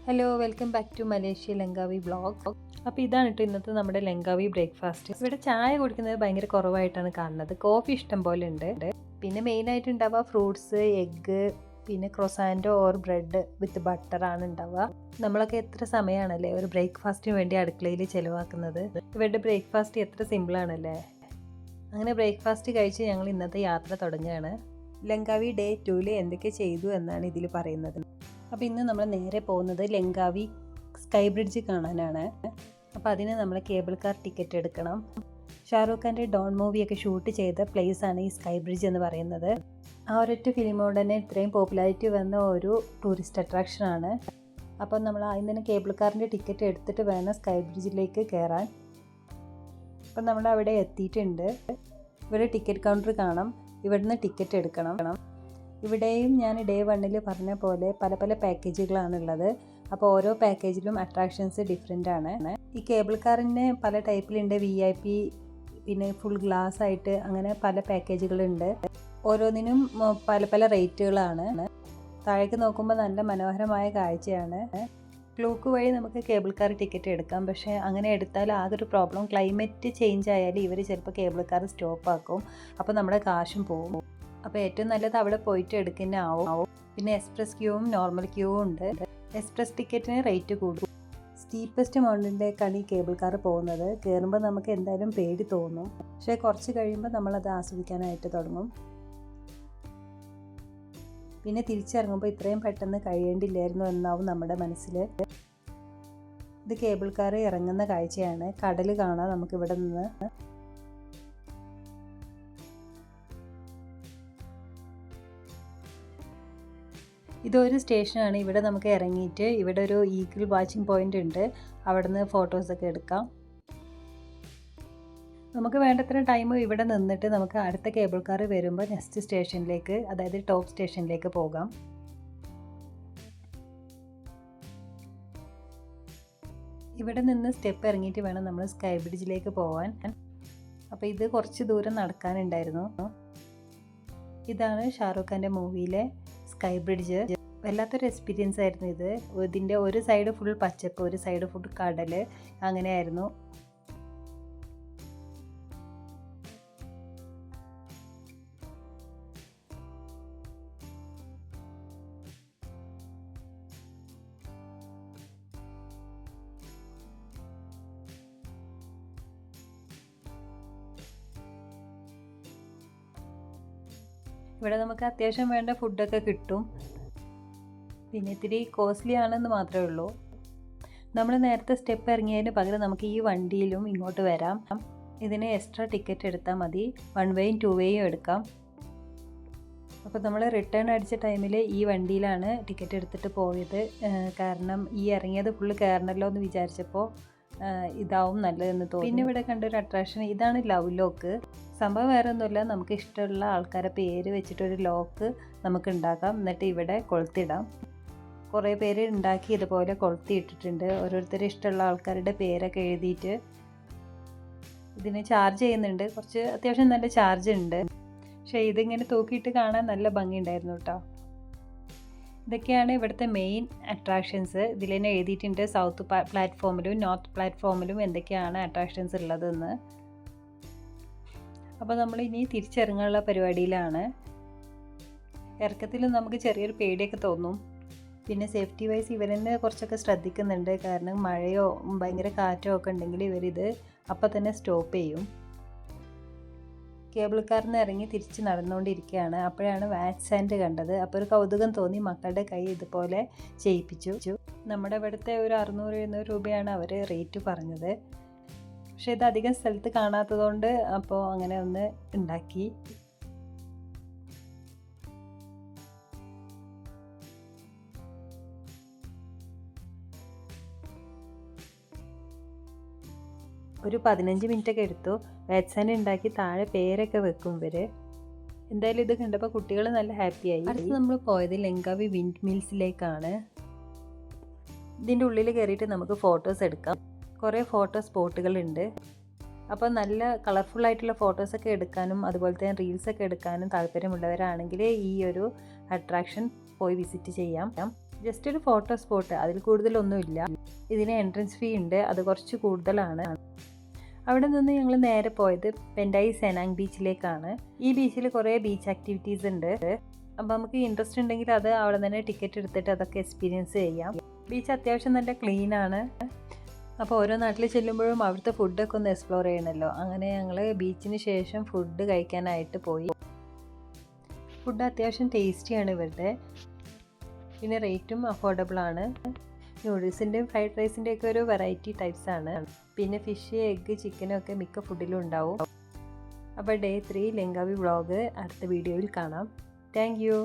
Hello, welcome back to Malaysia Langkawi vlog. അപ്പോൾ ഇതാണ് കേട്ടോ ഇന്നത്തെ നമ്മുടെ ലങ്കാവി ബ്രേക്ക്ഫാസ്റ്റ്. ഇവിടെ ചായ കുടിക്കുന്നത് ഭയങ്കര കുറവായിട്ടാണ് കാണുന്നത്. കോഫി ഇഷ്ടം പോലെ ഉണ്ട്. പിന്നെ മെയിനായിട്ട് ഉണ്ടാവുക ഫ്രൂട്ട്സ്, എഗ്ഗ്, പിന്നെ ക്രൊസാൻഡോ ഓർ ബ്രെഡ് വിത്ത് ബട്ടറാണ് ഉണ്ടാവുക. നമ്മളൊക്കെ എത്ര സമയമാണല്ലേ ഒരു ബ്രേക്ക്ഫാസ്റ്റിന് വേണ്ടി അടുക്കളയിൽ ചിലവാക്കുന്നത്. ഇവരുടെ ബ്രേക്ക്ഫാസ്റ്റ് എത്ര സിമ്പിളാണല്ലേ. അങ്ങനെ ബ്രേക്ക്ഫാസ്റ്റ് കഴിച്ച് ഞങ്ങൾ ഇന്നത്തെ യാത്ര തുടങ്ങുകയാണ്. ലങ്കാവി ഡേ 2 എന്തൊക്കെ ചെയ്തു എന്നാണ് ഇതിൽ പറയുന്നത്. അപ്പോൾ ഇന്ന് നമ്മൾ നേരെ പോകുന്നത് ലങ്കാവി സ്കൈ ബ്രിഡ്ജ് കാണാനാണ്. അപ്പോൾ അതിന് നമ്മൾ കേബിൾ കാർ ടിക്കറ്റ് എടുക്കണം. ഷാറൂഖ് ഖാൻ്റെ ഡോൺ മൂവിയൊക്കെ ഷൂട്ട് ചെയ്ത പ്ലേസാണ് ഈ സ്കൈ ബ്രിഡ്ജ് എന്ന് പറയുന്നത്. ആ ഒരൊറ്റ ഫിലിമോട് തന്നെ ഇത്രയും പോപ്പുലാരിറ്റി വന്ന ഒരു ടൂറിസ്റ്റ് അട്രാക്ഷനാണ്. അപ്പോൾ നമ്മൾ ആദ്യം തന്നെ കേബിൾ കാറിൻ്റെ ടിക്കറ്റ് എടുത്തിട്ട് വേണം സ്കൈ ബ്രിഡ്ജിലേക്ക് കയറാൻ. അപ്പം നമ്മൾ അവിടെ എത്തിയിട്ടുണ്ട്. ഇവിടെ ടിക്കറ്റ് കൗണ്ടർ കാണാം. ഇവിടുന്ന് ടിക്കറ്റ് എടുക്കണം. ഇവിടെയും ഞാൻ ഡേ 1 പറഞ്ഞ പോലെ പല പല പാക്കേജുകളാണുള്ളത്. അപ്പോൾ ഓരോ പാക്കേജിലും അട്രാക്ഷൻസ് ഡിഫറെൻ്റ് ആണ്. ഈ കേബിൾ കാറിന് പല ടൈപ്പിലുണ്ട്. VIP, പിന്നെ ഫുൾ ഗ്ലാസ് ആയിട്ട്, അങ്ങനെ പല പാക്കേജുകളുണ്ട്. ഓരോന്നിനും പല പല റേറ്റുകളാണ്. താഴേക്ക് നോക്കുമ്പോൾ നല്ല മനോഹരമായ കാഴ്ചയാണ്. ക്ലൂക്ക് വഴി നമുക്ക് കേബിൾ കാർ ടിക്കറ്റ് എടുക്കാം. പക്ഷേ അങ്ങനെ എടുത്താൽ ആകെ ഒരു പ്രോബ്ലം, ക്ലൈമറ്റ് ചേഞ്ച് ആയാൽ ഇവർ ചിലപ്പോൾ കേബിൾ കാർ സ്റ്റോപ്പ് ആക്കും. അപ്പോൾ നമ്മുടെ കാശും പോകും. അപ്പോൾ ഏറ്റവും നല്ലത് അവിടെ പോയിട്ട് എടുക്കുന്ന ആവും. പിന്നെ എക്സ്പ്രസ് ക്യൂവും നോർമൽ ക്യൂവും ഉണ്ട്. എക്സ്പ്രസ് ടിക്കറ്റിന് റേറ്റ് കൂടും. സ്റ്റീപ്പസ്റ്റ് മൗണ്ടിൻ്റെക്കാണ് ഈ കേബിൾ കാർ പോകുന്നത്. കയറുമ്പോൾ നമുക്ക് എന്തായാലും പേടി തോന്നും. പക്ഷേ കുറച്ച് കഴിയുമ്പോൾ നമ്മളത് ആസ്വദിക്കാനായിട്ട് തുടങ്ങും. പിന്നെ തിരിച്ചിറങ്ങുമ്പോൾ ഇത്രയും പെട്ടെന്ന് കഴിയേണ്ടില്ലായിരുന്നു എന്നാവും നമ്മുടെ മനസ്സിൽ. ഇത് കേബിൾ കാർ ഇറങ്ങുന്ന കാഴ്ചയാണ്. കടൽ കാണാം നമുക്കിവിടെ നിന്ന്. ഇതൊരു സ്റ്റേഷനാണ്. ഇവിടെ നമുക്ക് ഇറങ്ങിയിട്ട് ഇവിടെ ഒരു ഈഗിൾ വാച്ചിങ് പോയിൻ്റ് ഉണ്ട്. അവിടെ നിന്ന് ഫോട്ടോസൊക്കെ എടുക്കാം. നമുക്ക് വേണ്ടത്ര ടൈം ഇവിടെ നിന്നിട്ട് നമുക്ക് അടുത്ത കേബിൾ കാർ വരുമ്പോൾ നെക്സ്റ്റ് സ്റ്റേഷനിലേക്ക്, അതായത് ടോപ്പ് സ്റ്റേഷനിലേക്ക് പോകാം. ഇവിടെ നിന്ന് സ്റ്റെപ്പ് ഇറങ്ങിയിട്ട് വേണം നമ്മൾ സ്കൈ ബ്രിഡ്ജിലേക്ക് പോകാൻ. അപ്പോൾ ഇത് കുറച്ച് ദൂരം നടക്കാനുണ്ടായിരുന്നു. ഇതാണ് ഷാറൂഖ് ഖാൻ്റെ മൂവിയിലെ സ്കൈ ബ്രിഡ്ജ്. വല്ലാത്തൊരു എക്സ്പീരിയൻസ് ആയിരുന്നു ഇത്. ഇതിൻ്റെ ഒരു സൈഡ് ഫുൾ പച്ചപ്പ്, ഒരു സൈഡ് ഫുൾ കടൽ, അങ്ങനെയായിരുന്നു. ഇവിടെ നമുക്ക് അത്യാവശ്യം വേണ്ട ഫുഡൊക്കെ കിട്ടും. പിന്നെ ഇത്തിരി കോസ്റ്റ്ലി ആണെന്ന് മാത്രമേ ഉള്ളൂ. നമ്മൾ നേരത്തെ സ്റ്റെപ്പ് ഇറങ്ങിയതിന് പകരം നമുക്ക് ഈ വണ്ടിയിലും ഇങ്ങോട്ട് വരാം. ഇതിന് എക്സ്ട്രാ ടിക്കറ്റ് എടുത്താൽ മതി. 1 വേയും 2 വേയും എടുക്കാം. അപ്പോൾ നമ്മൾ റിട്ടേൺ അടിച്ച ടൈമിൽ ഈ വണ്ടിയിലാണ് ടിക്കറ്റ് എടുത്തിട്ട് പോയത്. കാരണം ഈ ഇറങ്ങിയത് ഫുള്ള് കയറണമല്ലോ എന്ന് വിചാരിച്ചപ്പോൾ ഇതാവും നല്ലതെന്ന് തോന്നി. പിന്നെ ഇവിടെ കണ്ടൊരു അട്രാക്ഷൻ ഇതാണ് ലവ് ലോക്ക്. സംഭവം വേറെ ഒന്നുമില്ല, നമുക്ക് ഇഷ്ടമുള്ള ആൾക്കാരെ പേര് വെച്ചിട്ടൊരു ലോക്ക് നമുക്ക് ഉണ്ടാക്കാം. എന്നിട്ട് ഇവിടെ കൊളുത്തിടാം. കുറേ പേര് ഉണ്ടാക്കി ഇതുപോലെ കൊളുത്തി ഇട്ടിട്ടുണ്ട്. ഓരോരുത്തരും ഇഷ്ടമുള്ള ആൾക്കാരുടെ പേരൊക്കെ എഴുതിയിട്ട്. ഇതിന് ചാർജ് ചെയ്യുന്നുണ്ട്. കുറച്ച് അത്യാവശ്യം നല്ല ചാർജ് ഉണ്ട്. പക്ഷേ ഇതിങ്ങനെ തൂക്കിയിട്ട് കാണാൻ നല്ല ഭംഗിയുണ്ടായിരുന്നു കേട്ടോ. ഇതൊക്കെയാണ് ഇവിടുത്തെ മെയിൻ അട്രാക്ഷൻസ്. ഇതിൽ തന്നെ എഴുതിയിട്ടുണ്ട് സൗത്ത് പ്ലാറ്റ്ഫോമിലും നോർത്ത് പ്ലാറ്റ്ഫോമിലും എന്തൊക്കെയാണ് അട്രാക്ഷൻസ് ഉള്ളതെന്ന്. അപ്പോൾ നമ്മൾ ഇനി തിരിച്ചിറങ്ങാനുള്ള പരിപാടിയിലാണ്. ഇറക്കത്തിൽ നമുക്ക് ചെറിയൊരു പേടിയൊക്കെ തോന്നും. പിന്നെ സേഫ്റ്റി വൈസ് ഇവർ തന്നെ കുറച്ചൊക്കെ ശ്രദ്ധിക്കുന്നുണ്ട്. കാരണം മഴയോ ഭയങ്കര കാറ്റോ ഒക്കെ ഉണ്ടെങ്കിൽ ഇവരിത് അപ്പം തന്നെ സ്റ്റോപ്പ് ചെയ്യും. കേബിൾ കാറിൽ നിന്ന് ഇറങ്ങി തിരിച്ച് നടന്നുകൊണ്ടിരിക്കുകയാണ്. അപ്പോഴാണ് വാച്ച് സാൻഡ് കണ്ടത്. അപ്പോൾ ഒരു കൗതുകം തോന്നി. മക്കളുടെ കൈ ഇതുപോലെ ചെയ്യിപ്പിച്ചു. നമ്മുടെ ഇവിടുത്തെ ഒരു 600-700 രൂപയാണ് അവർ റേറ്റ് പറഞ്ഞത്. പക്ഷേ ഇത് അധികം സ്ഥലത്ത് കാണാത്തതുകൊണ്ട് അപ്പോൾ അങ്ങനെ ഒന്ന് ഉണ്ടാക്കി. ഒരു 15 മിനിറ്റൊക്കെ എടുത്തു. വാറ്റ്സാൻഡ് ഉണ്ടാക്കി താഴെ പേരൊക്കെ വെക്കും ഇവർ. എന്തായാലും ഇത് കണ്ടപ്പോൾ കുട്ടികൾ നല്ല ഹാപ്പിയായി. അടുത്ത് നമ്മൾ പോയത് ലങ്കാവി വിൻഡ് മിൽസിലേക്കാണ്. ഇതിൻ്റെ ഉള്ളിൽ കയറിയിട്ട് നമുക്ക് ഫോട്ടോസ് എടുക്കാം. കുറേ ഫോട്ടോ സ്പോട്ടുകളുണ്ട്. അപ്പോൾ നല്ല കളർഫുള്ളായിട്ടുള്ള ഫോട്ടോസൊക്കെ എടുക്കാനും അതുപോലെ തന്നെ റീൽസൊക്കെ എടുക്കാനും താല്പര്യമുള്ളവരാണെങ്കിൽ ഈ ഒരു അട്രാക്ഷൻ പോയി വിസിറ്റ് ചെയ്യാം. ജസ്റ്റ് ഒരു ഫോട്ടോ സ്പോട്ട്, അതിൽ കൂടുതലൊന്നുമില്ല. ഇതിന് എൻട്രൻസ് ഫീ ഉണ്ട്, അത് കുറച്ച് കൂടുതലാണ്. അവിടെ നിന്ന് ഞങ്ങൾ നേരെ പോയത് പെൻഡായി സെനാങ് ബീച്ചിലേക്കാണ്. ഈ ബീച്ചിൽ കുറേ ബീച്ച് ആക്ടിവിറ്റീസ് ഉണ്ട്. അപ്പോൾ നമുക്ക് ഇൻട്രസ്റ്റ് ഉണ്ടെങ്കിൽ അത് അവിടെ തന്നെ ടിക്കറ്റ് എടുത്തിട്ട് അതൊക്കെ എക്സ്പീരിയൻസ് ചെയ്യാം. ബീച്ച് അത്യാവശ്യം നല്ല ക്ലീനാണ്. അപ്പോൾ ഓരോ നാട്ടിൽ ചെല്ലുമ്പോഴും അവിടുത്തെ ഫുഡൊക്കെ ഒന്ന് എക്സ്പ്ലോർ ചെയ്യണമല്ലോ. അങ്ങനെ ഞങ്ങൾ ബീച്ചിന് ശേഷം ഫുഡ് കഴിക്കാനായിട്ട് പോയി. ഫുഡ് അത്യാവശ്യം ടേസ്റ്റിയാണ് ഇവരുടെ, പിന്നെ റേറ്റും അഫോർഡബിൾ ആണ്. നൂഡിൽസിൻ്റെയും ഫ്രൈഡ് റൈസിൻ്റെയൊക്കെ ഒരു വെറൈറ്റി ടൈപ്സ് ആണ്. പിന്നെ ഫിഷ്, എഗ്ഗ്, ചിക്കനും ഒക്കെ മിക്ക ഫുഡിലും ഉണ്ടാവും. അപ്പോൾ ഡേ 3 ലങ്കാവി വ്ളോഗ് അടുത്ത വീഡിയോയിൽ കാണാം. Thank you.